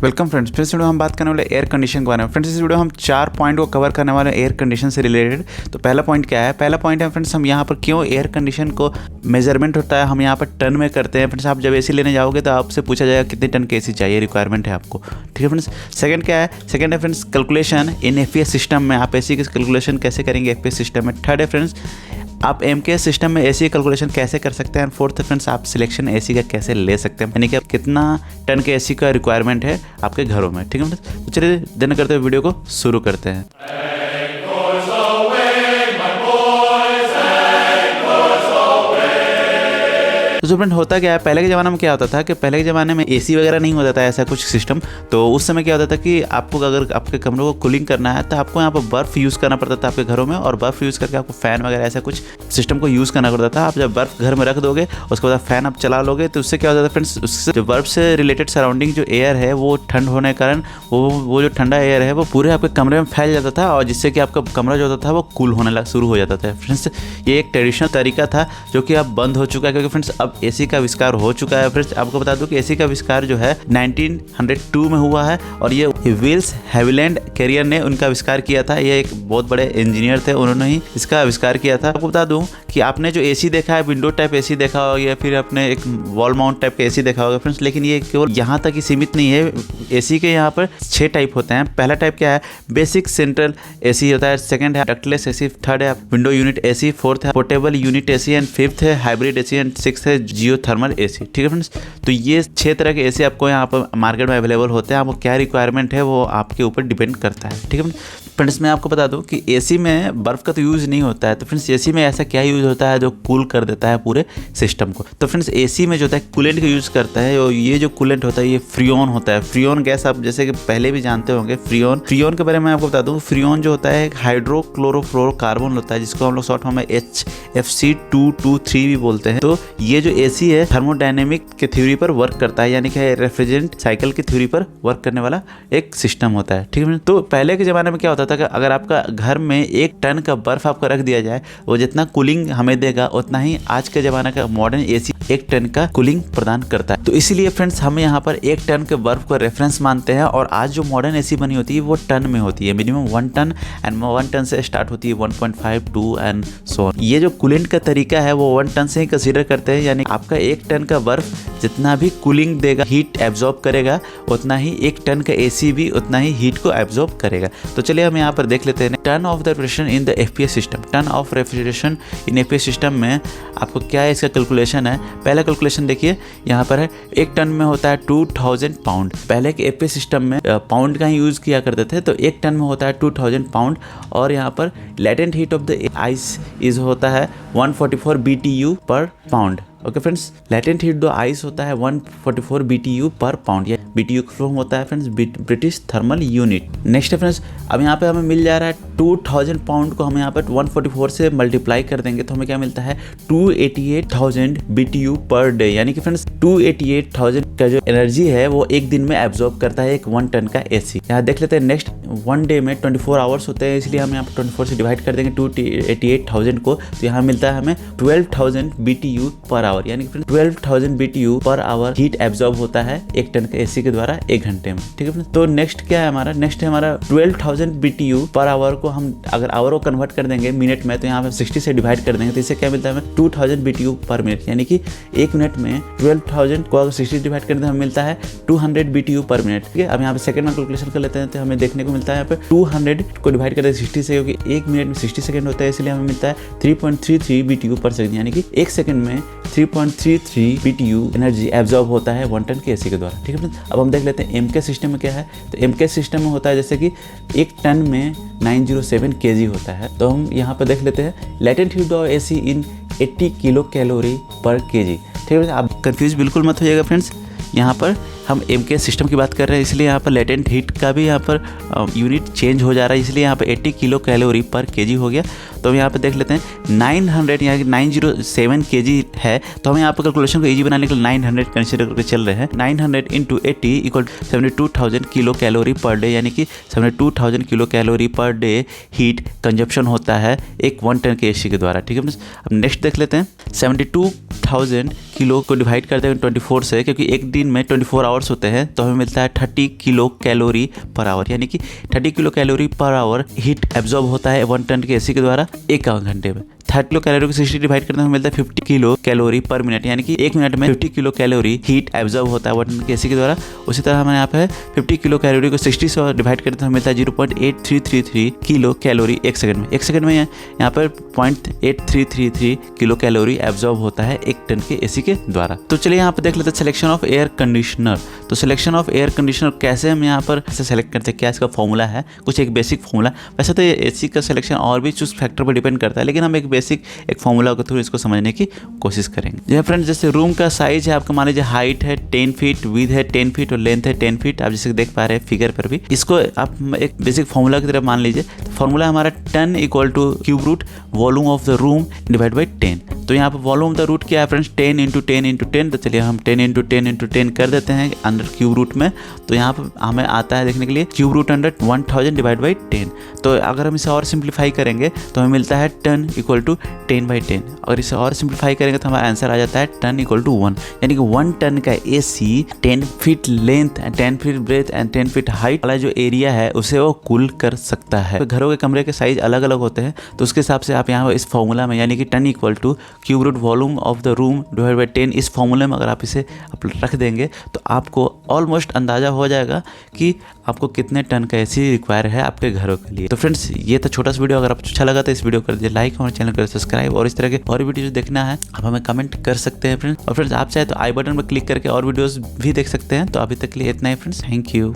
Welcome friends, फिर से video हम बात करने वाले एयर कंडीशन के बारे में। फ्रेंड्स इस वीडियो हम 4 पॉइंट को कवर करने वाले एयर कंडीशन से रिलेटेड। तो पहला पॉइंट क्या है? पहला पॉइंट है फ्रेंड्स, हम यहाँ पर क्यों एयर कंडीशन को मेजरमेंट होता है हम यहाँ पर टन में करते हैं। फ्रेंड्स आप जब एसी लेने जाओगे तो आपसे पूछा जाएगा कितने टन की एसी चाहिए, रिक्वायरमेंट है आपको, ठीक है फ्रेंड्स। सेकंड क्या है? सेकंड है friends calculation in FPS system में। आप एसी की कैलकुलेशन कैसे करेंगे एफपीएस सिस्टम में। थर्ड है फ्रेंड्स, आप एमकेएस सिस्टम में एसी कैलकुलेशन कैसे कर सकते हैं। फोर्थ फ्रेंड्स, आप सिलेक्शन एसी का कैसे ले सकते हैं, यानी कि आप कितना टन के एसी का रिक्वायरमेंट है आपके घरों में, ठीक है फ्रेंड्स। तो चलिए देर करते हुए वीडियो को शुरू करते हैं। तो फ्रेंड होता क्या है, पहले के ज़माने में क्या होता था कि पहले के ज़माने में एसी वगैरह नहीं होता था ऐसा कुछ सिस्टम। तो उस समय क्या होता था कि आपको अगर आपके कमरों को कूलिंग करना है तो आपको यहाँ पर बर्फ़ यूज़ करना पड़ता था आपके घरों में, और बर्फ़ यूज़ करके आपको फ़ैन वगैरह ऐसा कुछ सिस्टम को यूज़ करना पड़ता था। आप जब बर्फ़ घर में रख दोगे उसके बाद फ़ैन आप चला लोगे तो उससे क्या होता था फ्रेंड्स, उससे जो बर्फ़ से रिलेटेड सराउंडिंग जो एयर है वो ठंड होने के कारण वो जो ठंडा एयर है वो पूरे आपके कमरे में फैल जाता था, और जिससे कि आपका कमरा जो होता था वो कूल होने शुरू हो जाता था। फ्रेंड्स ये एक ट्रेडिशनल तरीका था जो कि अब बंद हो चुका है, क्योंकि फ्रेंड्स अब एसी का आविष्कार हो चुका है। फ्रेंड्स आपको बता दूं कि एसी का आविष्कार जो है 1902 में हुआ है, और ये विल्स हैविलैंड कैरियर ने उनका आविष्कार किया था। ये एक बहुत बड़े इंजीनियर थे, उन्होंने ही इसका आविष्कार किया था। आपको बता दूं कि आपने जो एसी देखा है, विंडो टाइप एसी देखा होगा या फिर आपने एक वॉल माउंट टाइप का एसी देखा होगा फ्रेंड्स, लेकिन ये केवल यहाँ तक ही सीमित नहीं है। एसी के यहाँ पर 6 टाइप होते हैं। पहला टाइप क्या है? बेसिक सेंट्रल एसी होता है। सेकंड है डक्टलेस एसी। थर्ड है विंडो यूनिट एसी। फोर्थ है portable unit AC. And fifth है हाइब्रिड एसी। एंड सिक्स्थ है जियोथर्मल एसी, ठीक है फ्रेंड्स। तो ये 6 तरह के एसी आपको यहाँ पर मार्केट में अवेलेबल होते हैं। आपको क्या रिक्वायरमेंट है वो आपके ऊपर डिपेंड करता है, ठीक है फ्रेंड्स। मैं आपको बता दूं कि एसी में बर्फ़ का तो यूज़ नहीं होता है। तो फ्रेंड्स एसी में ऐसा क्या यूज़ होता है जो कूल कर देता है पूरे सिस्टम को। तो फ्रेंड्स एसी में जो होता है कूलेंट का यूज़ करता है, और ये जो कूलेंट होता है ये फ्रियोन होता है। फ्रियोन गैस आप जैसे कि पहले भी जानते होंगे। फ्रियोन के बारे में आपको बता दूँ, फ्रियोन जो होता है एक हाइड्रोक्लोरोफ्लोरोकार्बन होता है, जिसको हम लोग शॉर्ट फॉर्म में HFC223 भी बोलते हैं। तो ये जो एसी है थर्मोडायनेमिक के थ्योरी पर वर्क करता है, यानी कि रेफ्रिजरेंट साइकिल की थ्योरी पर वर्क करने वाला एक सिस्टम होता है, ठीक है। तो पहले के ज़माने में क्या होता था कि अगर आपका घर में 1 टन का बर्फ़ आपका रख दिया जाए, वो जितना कूलिंग हमें देगा उतना ही आज के ज़माने का मॉडर्न एसी 1 टन का कूलिंग प्रदान करता है। तो इसीलिए फ्रेंड्स हम यहाँ पर 1 टन के बर्फ़ को रेफरेंस मानते हैं, और आज जो मॉडर्न एसी बनी होती है वो टन में होती है। मिनिमम 1 टन, एंड 1 टन से स्टार्ट होती है 1.5, 2 एंड सो ऑन। ये जो कूलेंट का तरीका है वो 1 टन से ही कंसीडर करते हैं, यानी आपका 1 टन का बर्फ़ जितना भी कूलिंग देगा, हीट एब्जॉर्ब करेगा, उतना ही 1 टन का एसी भी उतना ही हीट को एब्जॉर्ब करेगा। तो चलिए हम यहाँ पर देख लेते हैं ton of the refrigeration in the FPS system. Ton of refrigeration in FPS system में आपको क्या है, इसका कैलकुलेशन है। पहला कैलकुलेशन देखिए यहाँ पर है, 1 टन में होता है 2000 पाउंड। पहले के एफपीएस सिस्टम में पाउंड का ही यूज़ किया करते थे, तो 1 टन में होता है 2000 पाउंड। और यहाँ पर latent heat of the ice is होता है 144 BTU पर pound. Okay friends, latent heat दो आइस होता है 144 BTU पर पाउंड। या BTU का फॉर्म होता है friends British thermal unit. Next है फ्रेंड्स, अब यहाँ पे हमें मिल जा रहा है 2000 पाउंड को हम यहाँ पर 144 से मल्टीप्लाई कर देंगे तो हमें क्या मिलता है 288,000 BTU पर डे। यानी कि फ्रेंड्स 288,000 का जो एनर्जी है वो एक दिन में एब्जॉर्ब करता है एक 1 टन का एसी। यहाँ देख लेते हैं नेक्स्ट, 1 डे में 24 आवर्स होते हैं, इसलिए हम यहाँ पर 24 से डिवाइड कर देंगे 288,000 को, तो यहाँ मिलता है हमें 12,000 BTU पर आवर। यानी कि 12,000 BTU per hour heat absorb होता है 1 टन के एसी के द्वारा 1 घंटे में, ठीक है। तो नेक्स्ट क्या है हमारा? नेक्स्ट है हमारा 12,000 BTU पर आवर को हम अगर आवर को कन्वर्ट कर देंगे मिनट में, तो यहाँ पे 60 से डिवाइड कर देंगे, तो इससे क्या मिलता है हमें 2000 BTU पर मिनट। यानी कि 1 मिनट में 12,000 को अगर 60 डिवाइड कर दें हमें मिलता है 200 BTU पर मिनट, ठीक है। अब यहाँ पे सेकंड में कैलकुलेशन कर लेते हैं, तो हमें देखने को मिलता है यहाँ पे 200 को डिवाइड कर दें 60 से, क्योंकि 1 मिनट में 60 सेकंड होता है, इसलिए हमें मिलता है 3.33 BTU पर सेकंड। यानी कि 1 सेकंड में 3.33 BTU एनर्जी एब्जॉर्ब होता है 1 टन के एसी के द्वारा, ठीक है। अब हम देख लेते हैं एमके सिस्टम में क्या है। तो एमके सिस्टम में होता है जैसे कि 1 टन में 907 kg होता है। तो हम यहाँ पर देख लेते हैं latent heat of AC in 80 kilo calorie पर kg, ठीक है। आप कंफ्यूज बिल्कुल मत होइएगा फ्रेंड्स, यहाँ पर हम एमके सिस्टम की बात कर रहे हैं, इसलिए यहाँ पर लेटेंट हीट का भी यहाँ पर यूनिट चेंज हो जा रहा है, इसलिए यहाँ पर 80 किलो कैलोरी पर kg हो गया। तो हम यहाँ पे देख लेते हैं 900 यहाँ 907 kg है, तो हम यहाँ पे कैलकुलेशन को इजी बनाने के लिए 900 कंसीडर करके चल रहे हैं। 900 × 80 equal 72,000 kilo calorie per day, यानी कि 72,000 kilo calorie per day heat consumption होता है एक 1 टन के एसी के द्वारा। ठीक है फ्रेंड्स, अब नेक्स्ट देख लेते हैं 72,000 किलो को डिवाइड करते हैं 24 से, क्योंकि एक दिन में 24 आवर्स होते हैं, तो हमें मिलता है 30 किलो कैलोरी पर आवर, यानी कि 30 kilo calorie per hour heat absorb होता है 1 टन के एसी के द्वारा 1 घंटे में। 30 किलो कैलोरी को 60 डिवाइड करते हैं मिलता है 50 किलो कैलोरी पर मिनट, यानी कि 1 मिनट में 50 किलो कैलोरी हीट एब्जॉर्ब होता है 1 टन के एसी के द्वारा। उसी तरह हमें यहाँ पे 50 किलो कैलोरी को 60 से डिवाइड करते हैं मिलता है 0.8333 किलो कैलोरी 1 सेकंड में। 1 सेकंड में यहाँ पर 0.8333 किलो कैलोरी एब्जॉर्ब होता है 1 टन के एसी के द्वारा। तो चलिए यहाँ पे देख लेते हैं सिलेक्शन ऑफ एयर कंडीशनर। तो सिलेक्शन ऑफ एयर कंडीशनर कैसे हम यहाँ पर ऐसे सेलेक्ट करते हैं, क्या इसका फॉर्मूला है, कुछ एक बेसिक फॉर्मूला। वैसे तो एसी का सिलेक्शन और भी कुछ फैक्टर पर डिपेंड करता है, लेकिन हम एक बेसिक एक फॉर्मूला के थ्रू इसको समझने की कोशिश करेंगे। फ्रेंड्स, जैसे रूम का साइज है आपका, मान लीजिए हाइट है 10 फीट, विड्थ है 10 फीट और लेंथ है 10 फीट, आप जैसे देख पा रहे हैं फिगर पर भी। इसको आप एक बेसिक फॉर्मूला की तरह मान लीजिए। फॉर्मूला हमारा ton equal to cube root volume of the room divide by 10। तो यहाँ पर वॉल्यूम ऑफ द रूट क्या है फ्रेंड्स, 10 × 10 × 10। तो चलिए हम 10 × 10 × 10 कर देते हैं अंडर क्यूब रूट में। तो यहाँ पर हमें आता है देखने के लिए cube root under 1000 divide by 10। तो अगर हम इसे और सिंप्लीफाई करेंगे तो हमें मिलता है टन इक्वल टू 10/10। अगर इसे और सिंप्लीफाई करेंगे तो हमारा आंसर आ जाता है टन इक्वल टू 1, यानी कि 1 टन का AC 10 feet length, 10 feet breadth and 10 feet height वाला जो एरिया है उसे वो कूल कर सकता है। तो घरों के कमरे के साइज अलग अलग होते हैं, तो उसके हिसाब से आप यहाँ इस फॉर्मूला में, यानी कि ton equal to cube root volume of the room divide by 10, इस फॉर्मूले में अगर आप इसे रख देंगे तो आपको ऑलमोस्ट अंदाजा हो जाएगा कि आपको कितने टन का एसी रिक्वायर है आपके घरों के लिए। तो फ्रेंड्स, ये था छोटा सा वीडियो। अगर आपको अच्छा लगा तो इस वीडियो कर दीजिए लाइक, हमारे चैनल कर सब्सक्राइब, और इस तरह के और वीडियोस देखना है आप हमें कमेंट कर सकते हैं फ्रेंड्स। और फ्रेंड्स, आप चाहे तो आई बटन पर क्लिक करके और वीडियोस भी देख सकते हैं। तो अभी तक के लिए इतना ही फ्रेंड्स, थैंक यू।